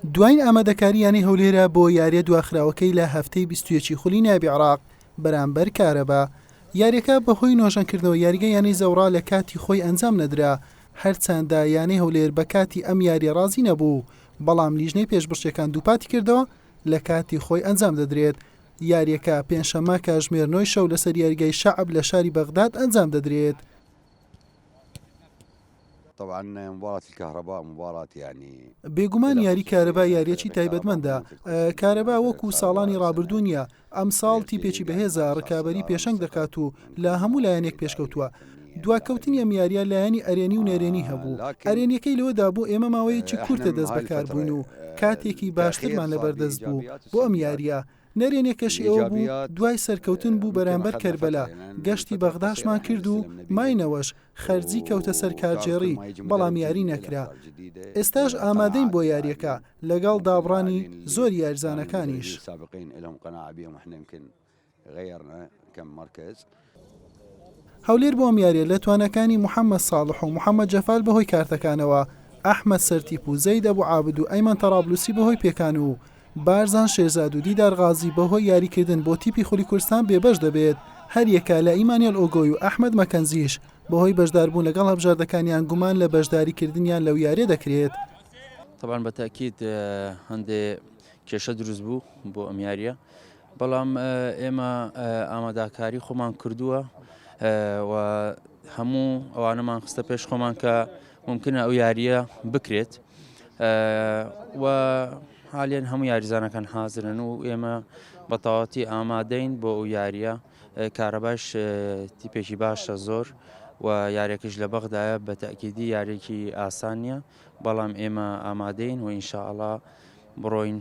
دوای ئامادەکاریانی هەولێرە بۆ یاریە دواخراوەکەی لە هەفتەی 21 خولی نایبی عێراق بەرامبەر کارەبا. یاریەکە بەهۆی نۆژەنکردنەوە یاریگەیانی زەوڕا لە کاتی خۆی ئەنجام نەدرا، هەرچەندە یانەی هەولێر بە کاتی ئەم یاریە ڕازی نەبوو، بەڵام لیژنەی پێشبڕکێکان دووپاتی کردەوە لە کاتی خۆی ئەنجام دەدرێت. یاریەکە پێنجشەممە کاتژمێر 9 شەو لەسەر یاریگای شەعب لە شاری بەغداد ئەنجام دەدرێت. طبعا مباراة الكهرباء مباراة يعني بێگومان یاری کارەبا یاریەکی تایبەتمەندە. کارەبا وەکو ساڵانی ڕابردوونیە، ئەم ساڵ تیپێکی بەهێزە ڕکابەری پێشنگ دەکات و لە هەموو لایەنێک پێشکەوتووە. دواکەوتنی ئەم یاریە لایەنی ئەرێنی و نێرێنی هەبوو. ئەرێنیەکەی لەوەدا بۆ ئێمە ماوەیەکی کورتە دەست بەکار بوون و کاتێکی باشترمان لەبەردەست بوو بۆ ئەم یاریە. نەرێنێکەشی ئەوە بوو دوای سەرکەوتن بوو بەرامبەر کەربەلا، گەشتی بەغداشمان کرد و ماینەوەش خەرجی کەوتە سەر کارجێڕی، بەڵام یاری نەکرا. ئێستاش ئامادەین بۆ یاریەکە لەگەڵ دابڕانی زۆر یاریزانەکانیش. هەولێر بۆ ئەم یاریە لە توانەکانی محەممەد ساڵح و محەممەد جەفال بەهۆی کارتەکانەوە، ئەحمەد سەرتیپ و زەید ئەبوو عابد و ئەیمەن تەڕابلوسی بەهۆی پێکان و بارزان شێرزاد و دیدار غازی بەهۆی یاریکردن بۆ تیپی خولی کوردستان بێبەش دەبێت. هەریەکە لە ئیمانیال ئۆگۆی و ئەحمەد مەکەنزیش بەهۆی بەشداربوون لەگەڵ هەبژاردەکانیان گومان لە بەشداریکردنیان لەو یاریە دەکرێت. طبعا بەتاکید هەندێ کێشە دروست بوو بۆ ئەم یاریە، بەڵام ئێمە ئامادەکاری خۆمان کردووە و هەموو ئەوانەمان خستە پێش خۆمان کە ممکنە ئەو یاریە بکرێت و حالیان هەموو یاریزانەکان حازرن و ئێمە بەتەواوەتی ئامادەین بۆ ئەو یاریە. کارەباش تیپێکی باشە زۆر و یاریەکەش لە بەغدایە بەتەکیدی یاریێکی ئاسان نیە، بەڵام ئێمە ئامادەین و ئینشاءڵڵا بڕۆین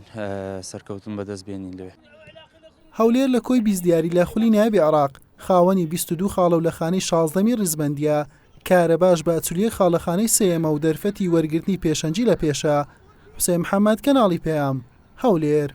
سەرکەوتن بەدەست بێنین لەوێ. هەولێر لە کۆی 20 دیاری لە خولی نایبی عێراق خاوەنی 22 خاڵە و لە خانەی 16می ڕیزبەندیە. کارەباش بە ئەچولیە خاڵەخانەی سێمە و دەرفەتی وەرگرتنی پێشەنجی لە پێشە. حوسێن محەممەد، کەناڵی پێام، هەولێر.